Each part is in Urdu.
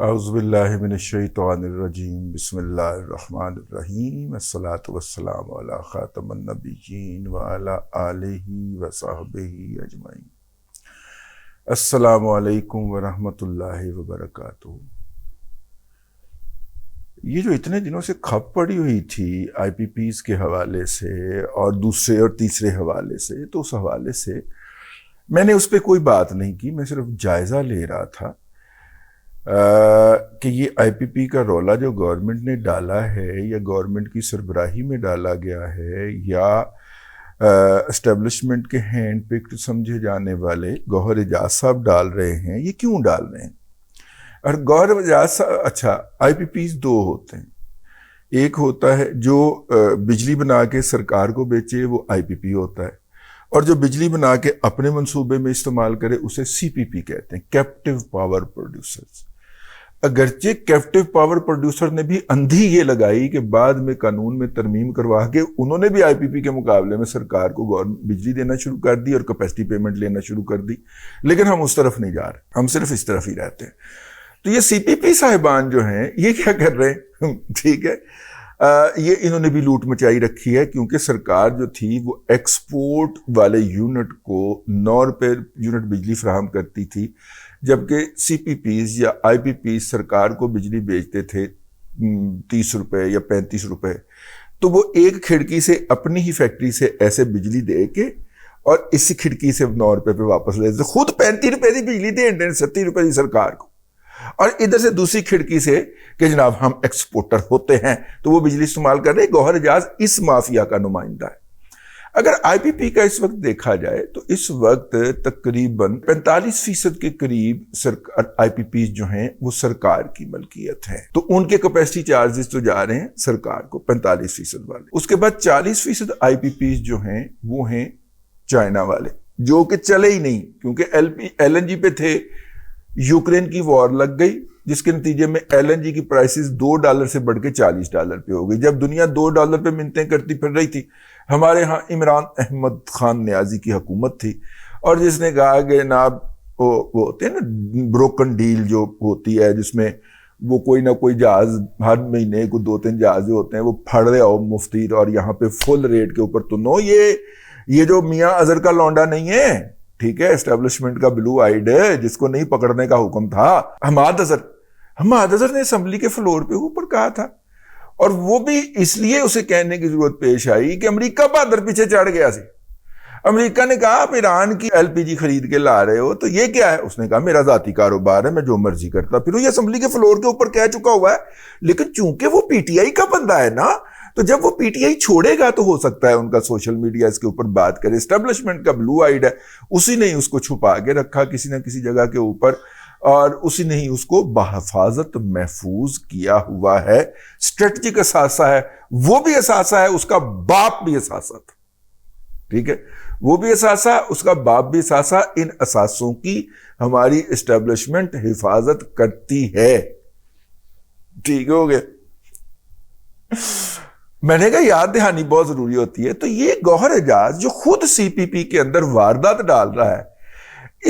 اعوذ باللہ من الشیطان الرجیم بسم اللہ الرحمن الرحیم الصلاۃ والسلام علی خاتم النبیین وعلی آلہ وصحبہ اجمعین۔ السلام علیکم ورحمۃ اللہ وبرکاتہ۔ یہ جو اتنے دنوں سے کھپ پڑی ہوئی تھی آئی پی پیز کے حوالے سے اور دوسرے اور تیسرے حوالے سے، تو اس حوالے سے میں نے اس پہ کوئی بات نہیں کی، میں صرف جائزہ لے رہا تھا کہ یہ آئی پی پی کا رولا جو گورنمنٹ نے ڈالا ہے یا گورنمنٹ کی سربراہی میں ڈالا گیا ہے یا اسٹیبلشمنٹ کے ہینڈ پکڈ سمجھے جانے والے گوہر اعجاز صاحب ڈال رہے ہیں، یہ کیوں ڈال رہے ہیں؟ اور گوہر اعجاز صاحب، اچھا آئی پی پیز دو ہوتے ہیں، ایک ہوتا ہے جو بجلی بنا کے سرکار کو بیچے، وہ آئی پی پی ہوتا ہے، اور جو بجلی بنا کے اپنے منصوبے میں استعمال کرے اسے سی پی پی کہتے ہیں، کیپٹیو پاور پروڈیوسرز۔ اگرچہ کیپٹیو پاور پروڈیوسر نے بھی اندھی یہ لگائی کہ بعد میں قانون میں ترمیم کروا کے انہوں نے بھی آئی پی پی کے مقابلے میں سرکار کو بجلی دینا شروع کر دی اور کیپیسٹی پیمنٹ لینا شروع کر دی، لیکن ہم اس طرف نہیں جا رہے، ہم صرف اس طرف ہی رہتے ہیں۔ تو یہ سی پی پی صاحبان جو ہیں یہ کیا کر رہے ہیں؟ ٹھیک ہے، یہ انہوں نے بھی لوٹ مچائی رکھی ہے، کیونکہ سرکار جو تھی وہ ایکسپورٹ والے یونٹ کو 9 روپے یونٹ بجلی فراہم کرتی تھی، جبکہ سی پی پیز یا آئی پی پیز سرکار کو بجلی بیچتے تھے 30 روپے یا 35 روپے۔ تو وہ ایک کھڑکی سے اپنی ہی فیکٹری سے ایسے بجلی دے کے اور اسی کھڑکی سے 9 روپے پہ واپس لے تھے، خود 35 روپے کی بجلی دے 30 روپے کی سرکار کو، اور ادھر سے دوسری کھڑکی سے کہ جناب ہم ایکسپورٹر ہوتے ہیں تو وہ بجلی استعمال کر رہے۔ گوہر اعجاز اس مافیا کا نمائندہ ہے۔ اگر آئی پی پی کا اس وقت دیکھا جائے تو اس وقت تقریباً 45% کے قریب آئی پی پیز جو ہیں وہ سرکار کی ملکیت ہیں، تو ان کے کیپیسٹی چارجز تو جا رہے ہیں سرکار کو 45% والے۔ اس کے بعد 40% آئی پی پیز جو ہیں وہ ہیں چائنا والے، جو کہ چلے ہی نہیں، کیونکہ ایل این جی پہ تھے، یوکرین کی وار لگ گئی جس کے نتیجے میں ایل این جی کی پرائسز $2 سے بڑھ کے $40 پہ ہو گئی۔ جب دنیا $2 پہ منتیں کرتی پھر رہی تھی، ہمارے ہاں عمران احمد خان نیازی کی حکومت تھی، اور جس نے کہا کہ جناب وہ ہوتے ہیں نا بروکن ڈیل جو ہوتی ہے، جس میں وہ کوئی نہ کوئی جہاز ہر مہینے کو 2-3 جہاز ہوتے ہیں وہ پھڑ رہے ہو مفتی، اور یہاں پہ فل ریٹ کے اوپر تو نو، یہ جو میاں اظہر کا لونڈا نہیں ہے، ٹھیک ہے، اسٹیبلشمنٹ کا بلو آئیڈ ہے جس کو نہیں پکڑنے کا حکم تھا، حماد اظہر نے اسمبلی کے فلور پہ اوپر کہا تھا، اور وہ بھی اس لیے اسے کہنے کی ضرورت پیش آئی کہ امریکہ بہادر پیچھے چڑھ گیا سی۔ امریکہ نے کہا آپ ایران کی ایل پی جی خرید کے لا رہے ہو تو یہ کیا ہے؟ اس نے کہا میرا ذاتی کاروبار ہے، میں جو مرضی کرتا، پھر وہ یہ اسمبلی کے فلور کے اوپر کہہ چکا ہوا ہے، لیکن چونکہ وہ پی ٹی آئی کا بندہ ہے نا، تو جب وہ پی ٹی آئی چھوڑے گا تو ہو سکتا ہے ان کا سوشل میڈیا اس کے اوپر بات کرے۔ اسٹیبلشمنٹ کا بلو آئیڈ ہے، اسی نے اس کو چھپا کے رکھا کسی نہ کسی جگہ کے اوپر، اور اسی نے ہی اس کو بحفاظت محفوظ کیا ہوا ہے۔ اسٹریٹجک اثاثہ ہے، وہ بھی اثاثہ ہے، اس کا باپ بھی اثاثہ تھا، ٹھیک ہے، وہ بھی اثاثہ، اس کا باپ بھی اثاثہ۔ ان اثاثوں کی ہماری اسٹیبلشمنٹ حفاظت کرتی ہے، ٹھیک ہو گیا۔ میں نے کہا یاد دہانی بہت ضروری ہوتی ہے۔ تو یہ گوہر اعجاز جو خود سی پی پی کے اندر واردات ڈال رہا ہے،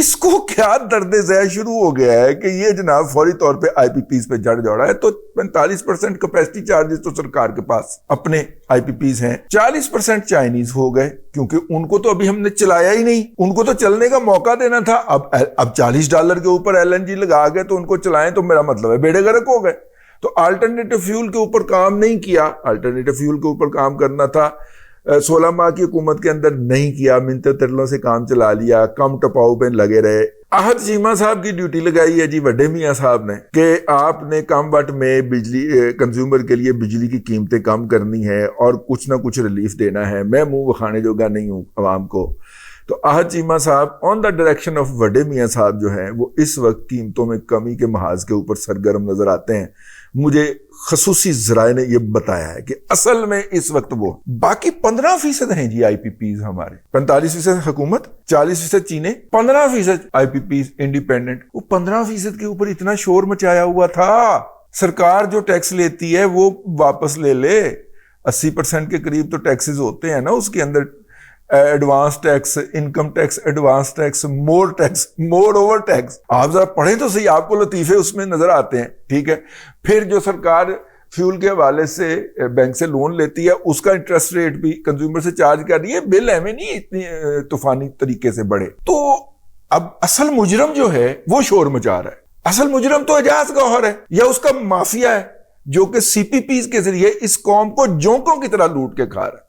اس کو کیا درد ذیل شروع ہو گیا ہے کہ یہ جناب فوری طور پہ آئی پی پیز پہ جڑ جوڑا ہے۔ تو 45% کیپیسٹی چارجز تو سرکار کے پاس اپنے آئی پی پیز ہیں، 40% چائنیز ہو گئے، کیونکہ ان کو تو ابھی ہم نے چلایا ہی نہیں، ان کو تو چلنے کا موقع دینا تھا۔ اب $40 کے اوپر ایل این جی لگا گئے تو ان کو چلائیں، تو میرا مطلب ہے بیڑے غرق ہو گئے۔ تو آلٹرنیٹو فیول کے اوپر کام نہیں کیا، آلٹرنیٹو فیول کے اوپر کام کرنا تھا، 16 ماہ کی حکومت کے اندر نہیں کیا، منتیں ترلوں سے کام چلا لیا، کم ٹپاؤ پہ لگے رہے۔ احد چیمہ صاحب کی ڈیوٹی لگائی ہے جی وڈے میاں صاحب نے کہ آپ نے کم وقت میں بجلی کنزیومر کے لیے بجلی کی قیمتیں کم کرنی ہے اور کچھ نہ کچھ ریلیف دینا ہے۔ میں منہ بخانے جوگا نہیں ہوں عوام کو، تو احد چیمہ صاحب آن دا ڈائریکشن آف وڈے میاں صاحب جو ہیں وہ اس وقت قیمتوں میں کمی کے محاذ کے اوپر سرگرم نظر آتے ہیں۔ مجھے خصوصی ذرائع نے یہ بتایا ہے کہ اصل میں اس وقت وہ باقی 15% ہیں جی آئی پی پیز ہمارے، 45% حکومت، 40% چینے، 15% آئی پی پیز انڈیپینڈنٹ۔ وہ 15% کے اوپر اتنا شور مچایا ہوا تھا۔ سرکار جو ٹیکس لیتی ہے وہ واپس لے لے، 80% کے قریب تو ٹیکسز ہوتے ہیں نا اس کے اندر، advance tax, income tax, advance tax, more over tax. آپ ذرا پڑھیں تو صحیح، آپ کو لطیفے اس میں نظر آتے ہیں. ٹھیک ہے. پھر جو سرکار فیول کے حوالے سے بینک سے لون لیتی ہے اس کا انٹرسٹ ریٹ بھی کنزیومر سے چارج کر رہی ہے. بل ہمیں نہیں اتنی طوفانی طریقے سے بڑھے. تو اب اصل مجرم جو ہے وہ شور مچا رہا ہے. اصل مجرم تو اعجاز گوہر ہے یا اس کا مافیا ہے جو کہ سی پی پیز کے ذریعے اس قوم کو جونکوں کی طرح لوٹ کے کھا رہا ہے.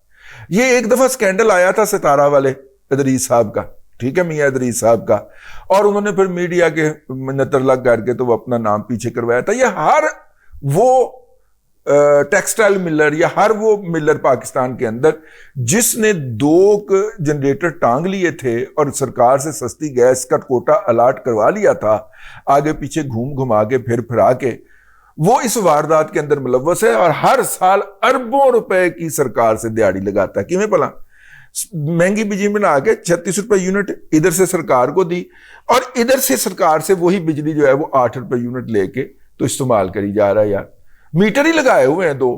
یہ ایک دفعہ سکینڈل آیا تھا ستارہ والے ادریس صاحب کا، ٹھیک ہے، میاں ادریس صاحب کا، اور انہوں نے پھر میڈیا کے نتر لگ کر کے تو وہ اپنا نام پیچھے کروایا تھا. یہ ہر وہ ٹیکسٹائل ملر یا ہر وہ ملر پاکستان کے اندر جس نے 2 جنریٹر ٹانگ لیے تھے اور سرکار سے سستی گیس کا کوٹا الاٹ کروا لیا تھا، آگے پیچھے گھما کے پھرا کے وہ اس واردات کے اندر ملوث ہے اور ہر سال اربوں روپے کی سرکار سے دیہڑی لگاتا ہے. کیوں بھلا؟ مہنگی بجلی بنا کے 36 روپے یونٹ ادھر سے سرکار کو دی اور ادھر سے سرکار سے وہی بجلی جو ہے وہ 8 روپے یونٹ لے کے تو استعمال کری جا رہا ہے. یار میٹر ہی لگائے ہوئے ہیں 2،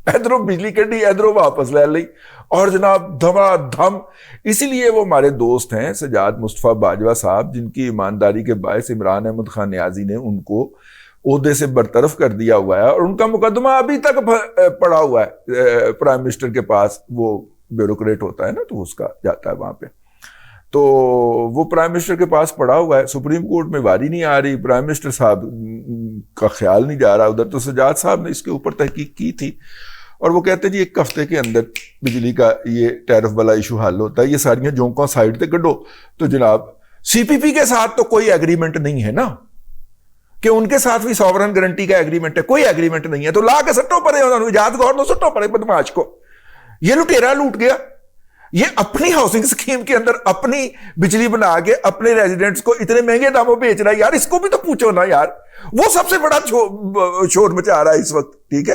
ادھروں بجلی کٹی ادھروں واپس لے لی اور جناب دھما دھم. اسی لیے وہ ہمارے دوست ہیں سجاد مصطفیٰ باجوہ صاحب، جن کی ایمانداری کے باعث عمران احمد خان نیازی نے ان کو عہدے سے برطرف کر دیا ہوا ہے اور ان کا مقدمہ ابھی تک پڑا ہوا ہے پرائم منسٹر کے پاس. وہ بیوروکریٹ ہوتا ہے نا تو اس کا جاتا ہے وہاں پہ، تو وہ پرائم منسٹر کے پاس پڑا ہوا ہے. سپریم کورٹ میں واری نہیں آ رہی، پرائم منسٹر صاحب کا خیال نہیں جا رہا ادھر. تو سجاد صاحب نے اس کے اوپر تحقیق کی تھی اور وہ کہتے ہیں جی 1 ہفتے کے اندر بجلی کا یہ ٹیرف والا ایشو حل ہوتا ہے. یہ ساریاں جونکاں سائڈ تے کڈو. تو جناب سی پی پی کے ساتھ تو کوئی ایگریمنٹ نہیں ہے نا کہ ان کے ساتھ بھی سوورن گارنٹی کا ایگریمنٹ ہے، کوئی ایگریمنٹ نہیں ہے. تو لا کے سٹو پڑے انہوں نے، ایجاد گور نو سٹو پڑے بدماش کو. یہ لٹیرا لوٹ گیا. یہ اپنی ہاؤسنگ سکیم کے اندر اپنی بجلی بنا کے اپنے ریزیڈنٹس کو اتنے مہنگے داموں بیچ رہا ہے. یار اس کو بھی تو پوچھو نا یار. وہ سب سے بڑا شور مچا رہا ہے اس وقت. ٹھیک ہے.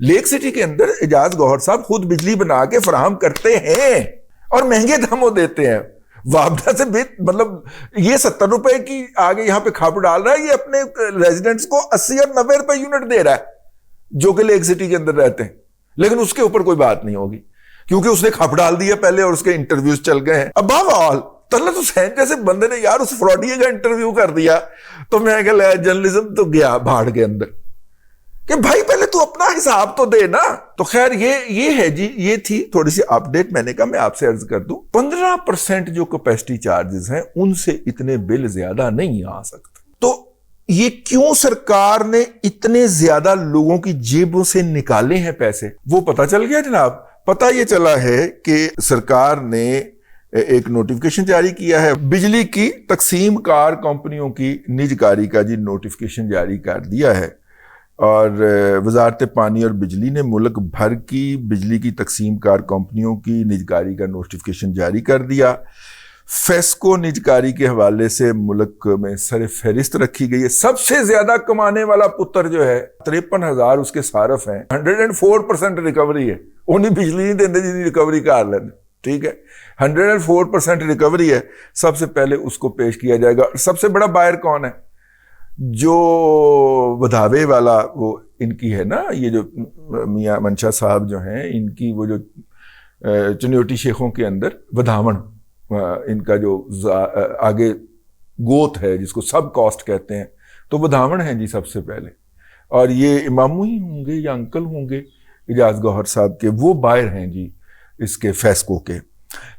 لیک سٹی کے اندر اعجاز گوہر صاحب خود بجلی بنا کے فراہم کرتے ہیں اور مہنگے داموں دیتے ہیں. وابدہ سے مطلب یہ 70 روپے کی آگے یہاں پہ کھاپ ڈال رہا ہے، یہ اپنے ریزیڈنٹس کو 80 اور 90 روپے یونٹ دے رہا ہے جو کہ لیک سٹی کے اندر رہتے ہیں. لیکن اس کے اوپر کوئی بات نہیں ہوگی کیونکہ اس نے کھاپ ڈال دیا پہلے اور اس کے انٹرویوز چل گئے ہیں. ابو آل طلعت حسین جیسے بندے نے یار اس فراڈیے کا انٹرویو کر دیا تو میں کہ جرنلزم تو گیا بھاڑ کے اندر کہ بھائی پہلے تو اپنا حساب تو دے نا. تو خیر یہ ہے جی، یہ تھی تھوڑی سی اپڈیٹ. میں نے کہا میں آپ سے عرض کر دوں 15% جو کیپیسٹی چارجز ہیں ان سے اتنے بل زیادہ نہیں آ سکتے. تو یہ کیوں سرکار نے اتنے زیادہ لوگوں کی جیبوں سے نکالے ہیں پیسے، وہ پتہ چل گیا جناب. پتہ یہ چلا ہے کہ سرکار نے ایک نوٹیفیکیشن جاری کیا ہے، بجلی کی تقسیم کار کمپنیوں کی نجکاری کا جی نوٹیفیکیشن جاری کر دیا ہے. اور وزارت پانی اور بجلی نے ملک بھر کی بجلی کی تقسیم کار کمپنیوں کی نجکاری کا نوٹیفیکیشن جاری کر دیا. فیسکو نجکاری کے حوالے سے ملک میں سر فہرست رکھی گئی ہے. سب سے زیادہ کمانے والا پتر جو ہے 53,000 اس کے صارف ہیں. 104% ریکوری ہے. انہیں بجلی نہیں دیندے جی ریکوری کر لیں. ٹھیک ہے. 104% ریکوری ہے. سب سے پہلے اس کو پیش کیا جائے گا. سب سے بڑا بائر کون ہے؟ جو ودھاوے والا وہ ان کی ہے نا، یہ جو میاں منشا صاحب جو ہیں ان کی وہ جو چنیوٹی شیخوں کے اندر ودھاون ان کا جو آگے گوت ہے جس کو سب کاسٹ کہتے ہیں، تو ودھاون ہیں جی سب سے پہلے. اور یہ امامو ہی ہوں گے یا انکل ہوں گے اعجاز گوہر صاحب کے، وہ بائر ہیں جی اس کے فیسکو کے.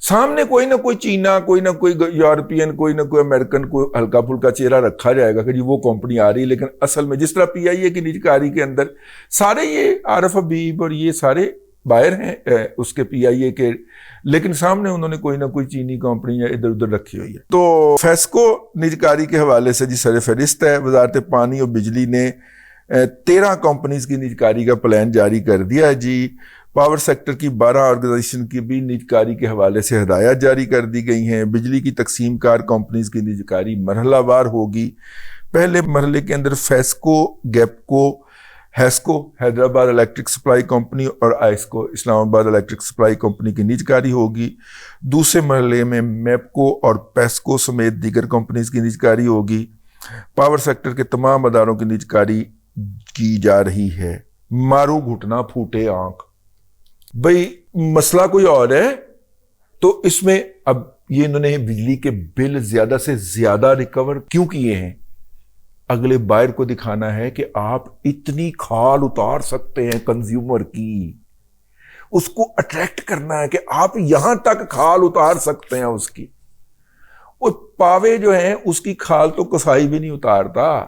سامنے کوئی نہ کوئی چینا، کوئی نہ کوئی یورپین، کوئی نہ کوئی امریکن، کوئی ہلکا پھلکا چہرہ رکھا جائے گا کہ جی وہ کمپنی آ رہی. لیکن اصل میں جس طرح پی آئی اے کی نجکاری کے اندر سارے یہ عارف حبیب اور یہ سارے بائر ہیں اس کے پی آئی اے کے، لیکن سامنے انہوں نے کوئی نہ کوئی چینی کمپنی یا ادھر ادھر رکھی ہوئی ہے. تو فیسکو نجکاری کے حوالے سے جی سر فہرست ہے. وزارت پانی اور بجلی نے 13 کمپنیز کی نجکاری کا پلان جاری کر دیا ہے جی. پاور سیکٹر کی 12 آرگنائزیشن کی بھی نجکاری کے حوالے سے ہدایات جاری کر دی گئی ہیں. بجلی کی تقسیم کار کمپنیز کی نجکاری مرحلہ وار ہوگی. پہلے مرحلے کے اندر فیسکو، گیپکو، HESCO Hyderabad electric supply company اور آئسکو اسلام آباد الیکٹرک سپلائی کمپنی کی نجکاری ہوگی. دوسرے مرحلے میں میپکو اور پیسکو سمیت دیگر کمپنیز کی نجکاری ہوگی. پاور سیکٹر کے تمام اداروں کی نجکاری کی جا رہی ہے. مارو گھٹنا پھوٹے آنکھ. بھئی مسئلہ کوئی اور ہے تو اس میں اب یہ انہوں نے بجلی کے بل زیادہ سے زیادہ ریکور کیوں کیے ہیں؟ اگلے بائر کو دکھانا ہے کہ آپ اتنی کھال اتار سکتے ہیں کنزیومر کی، اس کو اٹریکٹ کرنا ہے کہ آپ یہاں تک کھال اتار سکتے ہیں اس کی۔ وہ پاوے جو ہیں اس کی کھال تو کسائی بھی نہیں اتارتا،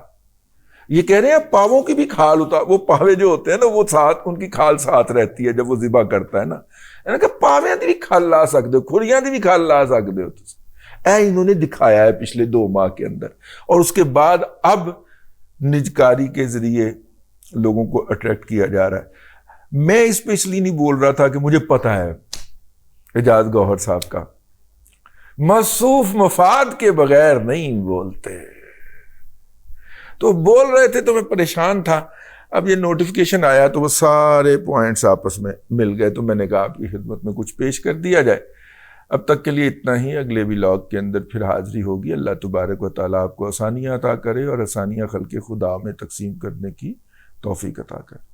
یہ کہہ رہے ہیں پاووں کی بھی کھال اتار، وہ پاوے جو ہوتے ہیں نا وہ ساتھ، ان کی کھال ساتھ رہتی ہے جب وہ ذبح کرتا ہے نا، یعنی کہ پاویں دی بھی کھال لا سکتے ہو، کھڑیاں دی بھی کھال لا سکتے ہو، انہوں نے دکھایا ہے پچھلے 2 ماہ کے اندر۔ اور اس کے بعد اب نجکاری کے ذریعے لوگوں کو اٹریکٹ کیا جا رہا ہے۔ میں اس پہ اس لیے نہیں بول رہا تھا کہ مجھے پتا ہے اعجاز گوہر صاحب کا مصروف مفاد کے بغیر نہیں بولتے، تو بول رہے تھے تو میں پریشان تھا۔ اب یہ نوٹیفیکیشن آیا تو وہ سارے پوائنٹس آپس میں مل گئے، تو میں نے کہا آپ کی خدمت میں کچھ پیش کر دیا جائے۔ اب تک کے لیے اتنا ہی، اگلے ولاگ کے اندر پھر حاضری ہوگی۔ اللہ تبارک و تعالیٰ آپ کو آسانیاں عطا کرے اور آسانیاں خلق خدا میں تقسیم کرنے کی توفیق عطا کرے۔